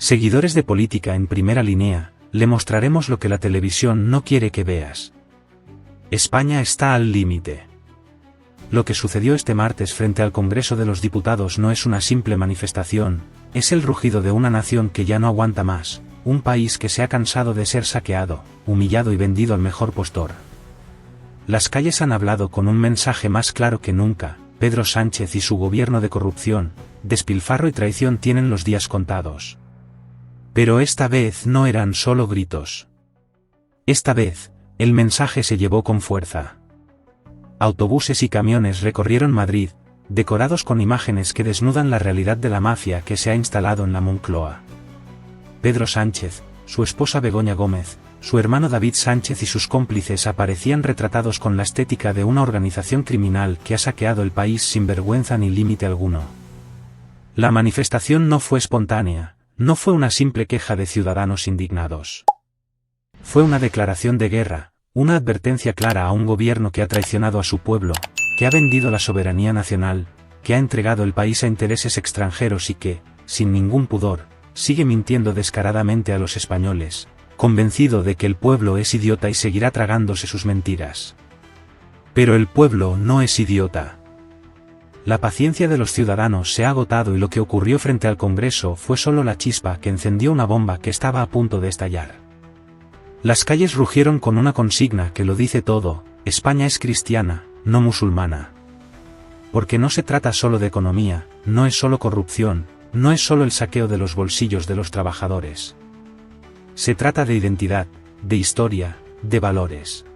Seguidores de Política en Primera Línea, le mostraremos lo que la televisión no quiere que veas. España está al límite. Lo que sucedió este martes frente al Congreso de los Diputados no es una simple manifestación, es el rugido de una nación que ya no aguanta más, un país que se ha cansado de ser saqueado, humillado y vendido al mejor postor. Las calles han hablado con un mensaje más claro que nunca: Pedro Sánchez y su gobierno de corrupción, despilfarro y traición tienen los días contados. Pero esta vez no eran solo gritos. Esta vez, el mensaje se llevó con fuerza. Autobuses y camiones recorrieron Madrid, decorados con imágenes que desnudan la realidad de la mafia que se ha instalado en la Moncloa. Pedro Sánchez, su esposa Begoña Gómez, su hermano David Sánchez y sus cómplices aparecían retratados con la estética de una organización criminal que ha saqueado el país sin vergüenza ni límite alguno. La manifestación no fue espontánea, no fue una simple queja de ciudadanos indignados. Fue una declaración de guerra, una advertencia clara a un gobierno que ha traicionado a su pueblo, que ha vendido la soberanía nacional, que ha entregado el país a intereses extranjeros y que, sin ningún pudor, sigue mintiendo descaradamente a los españoles, convencido de que el pueblo es idiota y seguirá tragándose sus mentiras. Pero el pueblo no es idiota. La paciencia de los ciudadanos se ha agotado y lo que ocurrió frente al Congreso fue solo la chispa que encendió una bomba que estaba a punto de estallar. Las calles rugieron con una consigna que lo dice todo: España es cristiana, no musulmana. Porque no se trata solo de economía, no es solo corrupción, no es solo el saqueo de los bolsillos de los trabajadores. Se trata de identidad, de historia, de valores.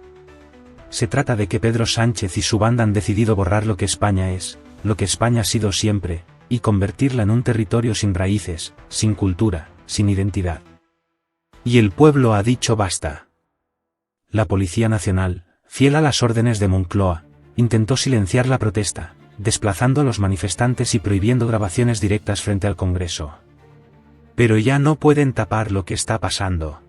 Se trata de que Pedro Sánchez y su banda han decidido borrar lo que España es, lo que España ha sido siempre, y convertirla en un territorio sin raíces, sin cultura, sin identidad. Y el pueblo ha dicho basta. La Policía Nacional, fiel a las órdenes de Moncloa, intentó silenciar la protesta, desplazando a los manifestantes y prohibiendo grabaciones directas frente al Congreso. Pero ya no pueden tapar lo que está pasando.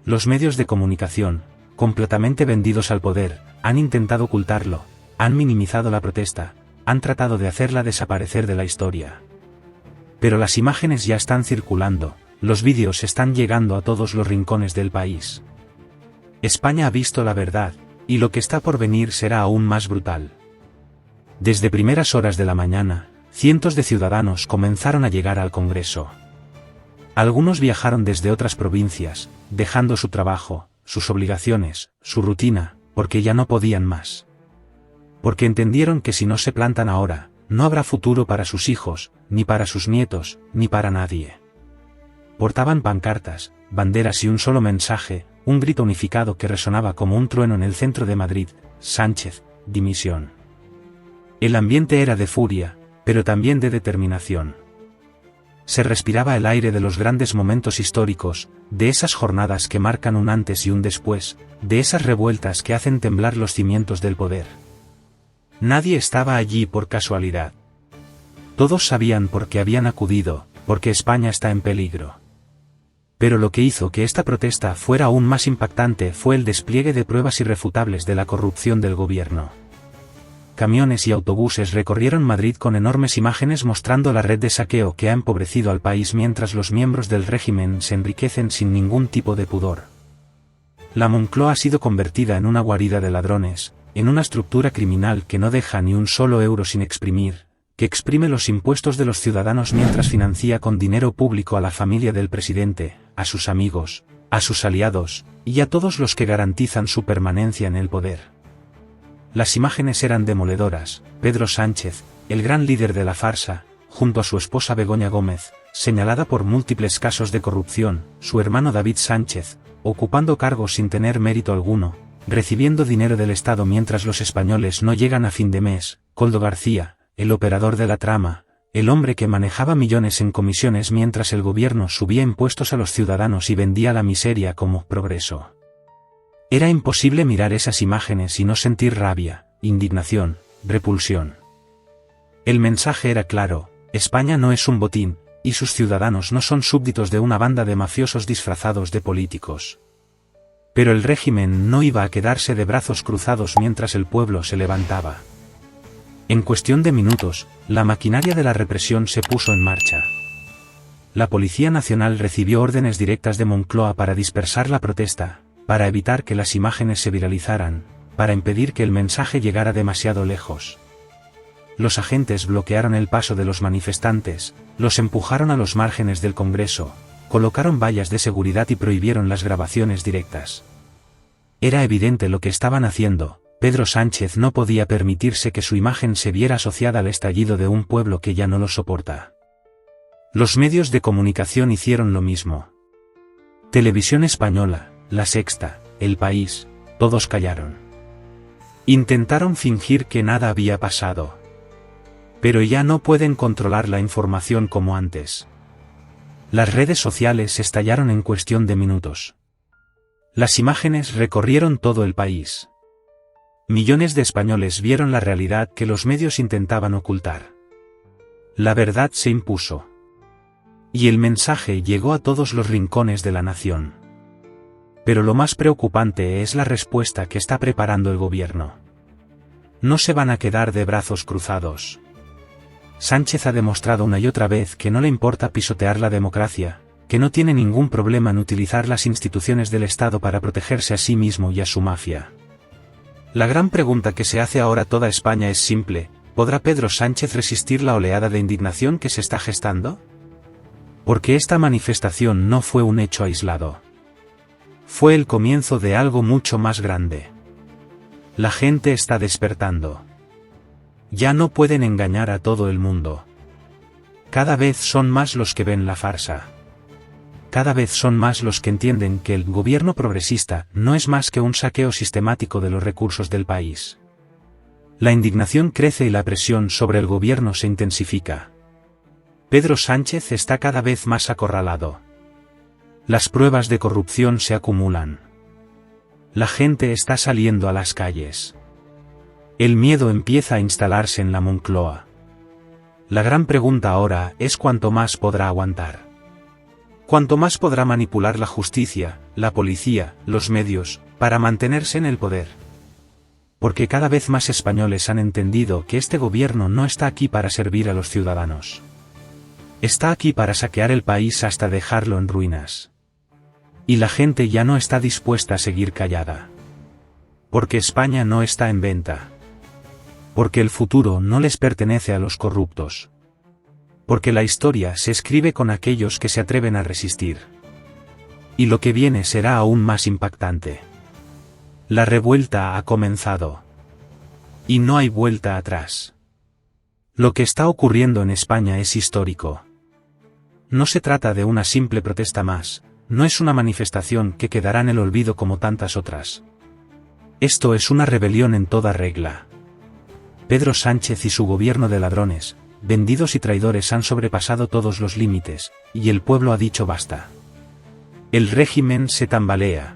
Los medios de comunicación, completamente vendidos al poder, han intentado ocultarlo, han minimizado la protesta, han tratado de hacerla desaparecer de la historia. Pero las imágenes ya están circulando, los vídeos están llegando a todos los rincones del país. España ha visto la verdad, y lo que está por venir será aún más brutal. Desde primeras horas de la mañana, cientos de ciudadanos comenzaron a llegar al Congreso. Algunos viajaron desde otras provincias, dejando su trabajo, sus obligaciones, su rutina, porque ya no podían más. Porque entendieron que si no se plantan ahora, no habrá futuro para sus hijos, ni para sus nietos, ni para nadie. Portaban pancartas, banderas y un solo mensaje, un grito unificado que resonaba como un trueno en el centro de Madrid: Sánchez, dimisión. El ambiente era de furia, pero también de determinación. Se respiraba el aire de los grandes momentos históricos, de esas jornadas que marcan un antes y un después, de esas revueltas que hacen temblar los cimientos del poder. Nadie estaba allí por casualidad. Todos sabían por qué habían acudido, porque España está en peligro. Pero lo que hizo que esta protesta fuera aún más impactante fue el despliegue de pruebas irrefutables de la corrupción del gobierno. Camiones y autobuses recorrieron Madrid con enormes imágenes mostrando la red de saqueo que ha empobrecido al país mientras los miembros del régimen se enriquecen sin ningún tipo de pudor. La Moncloa ha sido convertida en una guarida de ladrones, en una estructura criminal que no deja ni un solo euro sin exprimir, que exprime los impuestos de los ciudadanos mientras financia con dinero público a la familia del presidente, a sus amigos, a sus aliados, y a todos los que garantizan su permanencia en el poder. Las imágenes eran demoledoras: Pedro Sánchez, el gran líder de la farsa, junto a su esposa Begoña Gómez, señalada por múltiples casos de corrupción, su hermano David Sánchez, ocupando cargos sin tener mérito alguno, recibiendo dinero del Estado mientras los españoles no llegan a fin de mes, Koldo García, el operador de la trama, el hombre que manejaba millones en comisiones mientras el gobierno subía impuestos a los ciudadanos y vendía la miseria como progreso. Era imposible mirar esas imágenes y no sentir rabia, indignación, repulsión. El mensaje era claro: España no es un botín, y sus ciudadanos no son súbditos de una banda de mafiosos disfrazados de políticos. Pero el régimen no iba a quedarse de brazos cruzados mientras el pueblo se levantaba. En cuestión de minutos, la maquinaria de la represión se puso en marcha. La Policía Nacional recibió órdenes directas de Moncloa para dispersar la protesta, para evitar que las imágenes se viralizaran, para impedir que el mensaje llegara demasiado lejos. Los agentes bloquearon el paso de los manifestantes, los empujaron a los márgenes del Congreso, colocaron vallas de seguridad y prohibieron las grabaciones directas. Era evidente lo que estaban haciendo. Pedro Sánchez no podía permitirse que su imagen se viera asociada al estallido de un pueblo que ya no lo soporta. Los medios de comunicación hicieron lo mismo. Televisión Española, La Sexta, El País, todos callaron. Intentaron fingir que nada había pasado. Pero ya no pueden controlar la información como antes. Las redes sociales estallaron en cuestión de minutos. Las imágenes recorrieron todo el país. Millones de españoles vieron la realidad que los medios intentaban ocultar. La verdad se impuso. Y el mensaje llegó a todos los rincones de la nación. Pero lo más preocupante es la respuesta que está preparando el gobierno. No se van a quedar de brazos cruzados. Sánchez ha demostrado una y otra vez que no le importa pisotear la democracia, que no tiene ningún problema en utilizar las instituciones del Estado para protegerse a sí mismo y a su mafia. La gran pregunta que se hace ahora toda España es simple: ¿podrá Pedro Sánchez resistir la oleada de indignación que se está gestando? Porque esta manifestación no fue un hecho aislado. Fue el comienzo de algo mucho más grande. La gente está despertando. Ya no pueden engañar a todo el mundo. Cada vez son más los que ven la farsa. Cada vez son más los que entienden que el gobierno progresista no es más que un saqueo sistemático de los recursos del país. La indignación crece y la presión sobre el gobierno se intensifica. Pedro Sánchez está cada vez más acorralado. Las pruebas de corrupción se acumulan. La gente está saliendo a las calles. El miedo empieza a instalarse en la Moncloa. La gran pregunta ahora es cuánto más podrá aguantar. Cuánto más podrá manipular la justicia, la policía, los medios, para mantenerse en el poder. Porque cada vez más españoles han entendido que este gobierno no está aquí para servir a los ciudadanos. Está aquí para saquear el país hasta dejarlo en ruinas. Y la gente ya no está dispuesta a seguir callada. Porque España no está en venta. Porque el futuro no les pertenece a los corruptos. Porque la historia se escribe con aquellos que se atreven a resistir. Y lo que viene será aún más impactante. La revuelta ha comenzado. Y no hay vuelta atrás. Lo que está ocurriendo en España es histórico. No se trata de una simple protesta más, no es una manifestación que quedará en el olvido como tantas otras. Esto es una rebelión en toda regla. Pedro Sánchez y su gobierno de ladrones, vendidos y traidores han sobrepasado todos los límites, y el pueblo ha dicho basta. El régimen se tambalea.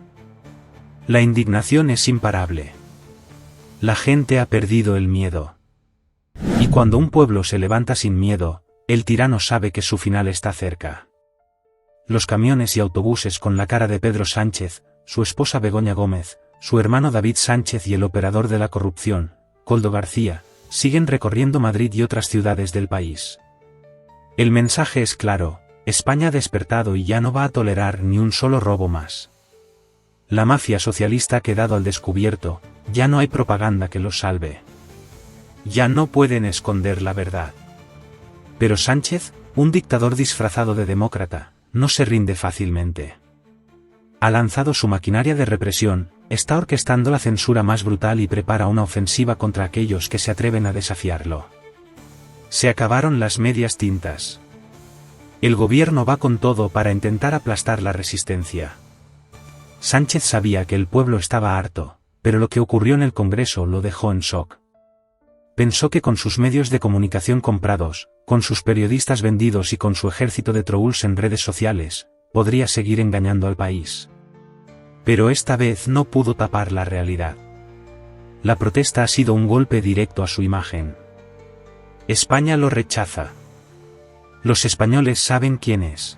La indignación es imparable. La gente ha perdido el miedo. Y cuando un pueblo se levanta sin miedo, el tirano sabe que su final está cerca. Los camiones y autobuses con la cara de Pedro Sánchez, su esposa Begoña Gómez, su hermano David Sánchez y el operador de la corrupción, Koldo García, siguen recorriendo Madrid y otras ciudades del país. El mensaje es claro: España ha despertado y ya no va a tolerar ni un solo robo más. La mafia socialista ha quedado al descubierto, ya no hay propaganda que los salve. Ya no pueden esconder la verdad. Pero Sánchez, un dictador disfrazado de demócrata, no se rinde fácilmente. Ha lanzado su maquinaria de represión, está orquestando la censura más brutal y prepara una ofensiva contra aquellos que se atreven a desafiarlo. Se acabaron las medias tintas. El gobierno va con todo para intentar aplastar la resistencia. Sánchez sabía que el pueblo estaba harto, pero lo que ocurrió en el Congreso lo dejó en shock. Pensó que con sus medios de comunicación comprados, con sus periodistas vendidos y con su ejército de trolls en redes sociales, podría seguir engañando al país. Pero esta vez no pudo tapar la realidad. La protesta ha sido un golpe directo a su imagen. España lo rechaza. Los españoles saben quién es.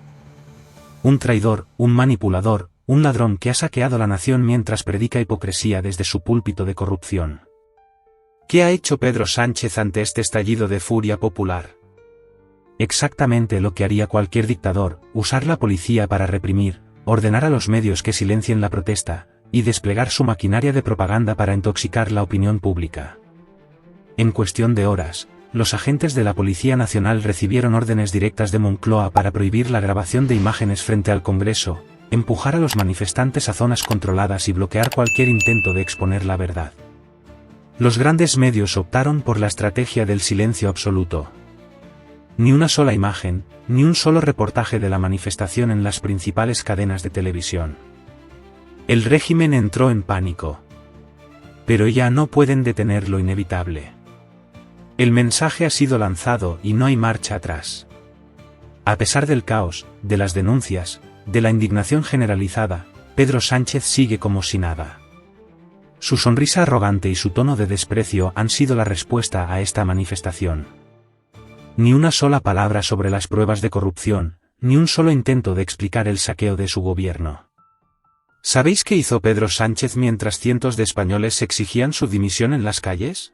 Un traidor, un manipulador, un ladrón que ha saqueado la nación mientras predica hipocresía desde su púlpito de corrupción. ¿Qué ha hecho Pedro Sánchez ante este estallido de furia popular? Exactamente lo que haría cualquier dictador: usar la policía para reprimir, ordenar a los medios que silencien la protesta, y desplegar su maquinaria de propaganda para intoxicar la opinión pública. En cuestión de horas, los agentes de la Policía Nacional recibieron órdenes directas de Moncloa para prohibir la grabación de imágenes frente al Congreso, empujar a los manifestantes a zonas controladas y bloquear cualquier intento de exponer la verdad. Los grandes medios optaron por la estrategia del silencio absoluto. Ni una sola imagen, ni un solo reportaje de la manifestación en las principales cadenas de televisión. El régimen entró en pánico. Pero ya no pueden detener lo inevitable. El mensaje ha sido lanzado y no hay marcha atrás. A pesar del caos, de las denuncias, de la indignación generalizada, Pedro Sánchez sigue como si nada. Su sonrisa arrogante y su tono de desprecio han sido la respuesta a esta manifestación. Ni una sola palabra sobre las pruebas de corrupción, ni un solo intento de explicar el saqueo de su gobierno. ¿Sabéis qué hizo Pedro Sánchez mientras cientos de españoles exigían su dimisión en las calles?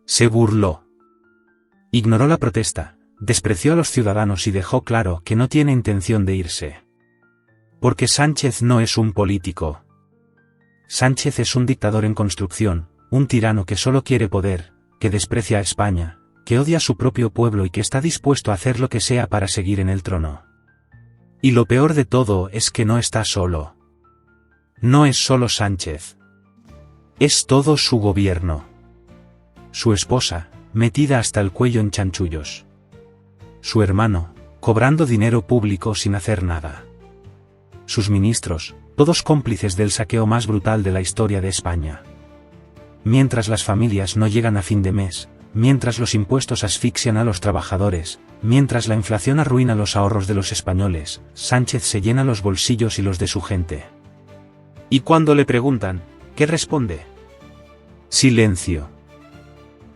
Se burló. Ignoró la protesta, despreció a los ciudadanos y dejó claro que no tiene intención de irse. Porque Sánchez no es un político. Sánchez es un dictador en construcción, un tirano que solo quiere poder, que desprecia a España, que odia a su propio pueblo y que está dispuesto a hacer lo que sea para seguir en el trono. Y lo peor de todo es que no está solo. No es solo Sánchez. Es todo su gobierno. Su esposa, metida hasta el cuello en chanchullos. Su hermano, cobrando dinero público sin hacer nada. Sus ministros, todos cómplices del saqueo más brutal de la historia de España. Mientras las familias no llegan a fin de mes, mientras los impuestos asfixian a los trabajadores, mientras la inflación arruina los ahorros de los españoles, Sánchez se llena los bolsillos y los de su gente. Y cuando le preguntan, ¿qué responde? Silencio.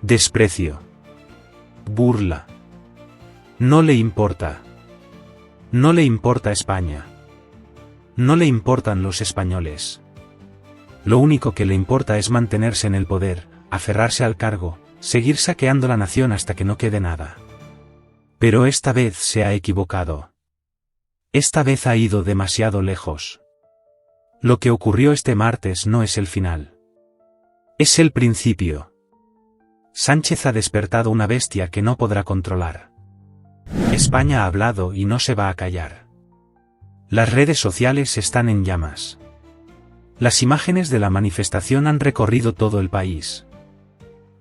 Desprecio. Burla. No le importa. No le importa España. No le importan los españoles. Lo único que le importa es mantenerse en el poder, aferrarse al cargo, seguir saqueando la nación hasta que no quede nada. Pero esta vez se ha equivocado. Esta vez ha ido demasiado lejos. Lo que ocurrió este martes no es el final. Es el principio. Sánchez ha despertado una bestia que no podrá controlar. España ha hablado y no se va a callar. Las redes sociales están en llamas. Las imágenes de la manifestación han recorrido todo el país.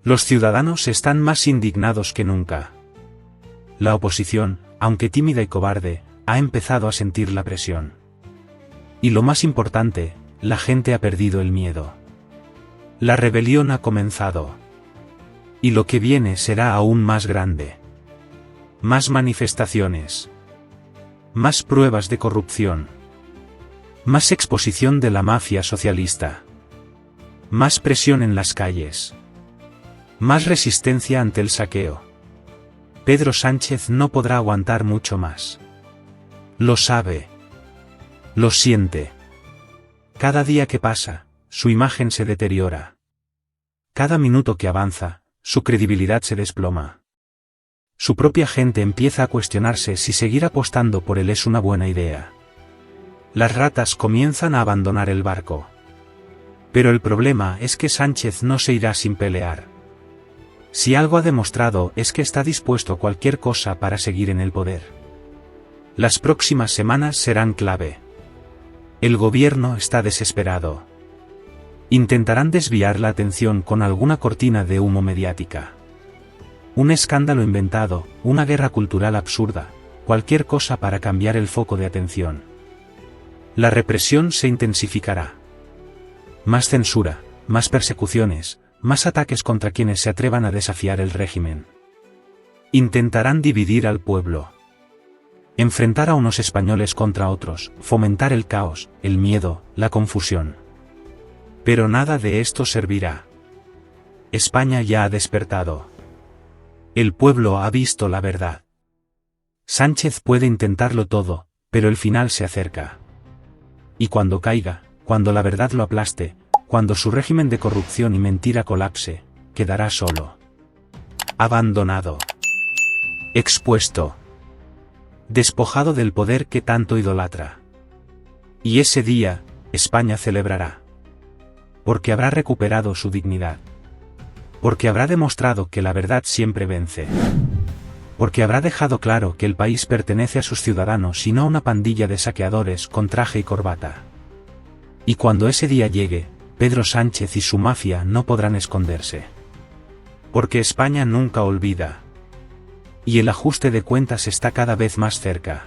Los ciudadanos están más indignados que nunca. La oposición, aunque tímida y cobarde, ha empezado a sentir la presión. Y lo más importante, la gente ha perdido el miedo. La rebelión ha comenzado. Y lo que viene será aún más grande. Más manifestaciones. Más pruebas de corrupción. Más exposición de la mafia socialista. Más presión en las calles. Más resistencia ante el saqueo. Pedro Sánchez no podrá aguantar mucho más. Lo sabe. Lo siente. Cada día que pasa, su imagen se deteriora. Cada minuto que avanza, su credibilidad se desploma. Su propia gente empieza a cuestionarse si seguir apostando por él es una buena idea. Las ratas comienzan a abandonar el barco. Pero el problema es que Sánchez no se irá sin pelear. Si algo ha demostrado es que está dispuesto a cualquier cosa para seguir en el poder. Las próximas semanas serán clave. El gobierno está desesperado. Intentarán desviar la atención con alguna cortina de humo mediática. Un escándalo inventado, una guerra cultural absurda, cualquier cosa para cambiar el foco de atención. La represión se intensificará. Más censura, más persecuciones, más ataques contra quienes se atrevan a desafiar el régimen. Intentarán dividir al pueblo. Enfrentar a unos españoles contra otros, fomentar el caos, el miedo, la confusión. Pero nada de esto servirá. España ya ha despertado. El pueblo ha visto la verdad. Sánchez puede intentarlo todo, pero el final se acerca. Y cuando caiga, cuando la verdad lo aplaste, cuando su régimen de corrupción y mentira colapse, quedará solo. Abandonado. expuesto, despojado del poder que tanto idolatra. Y ese día, España celebrará. Porque habrá recuperado su dignidad. Porque habrá demostrado que la verdad siempre vence. Porque habrá dejado claro que el país pertenece a sus ciudadanos y no a una pandilla de saqueadores con traje y corbata. Y cuando ese día llegue, Pedro Sánchez y su mafia no podrán esconderse. Porque España nunca olvida. Y el ajuste de cuentas está cada vez más cerca.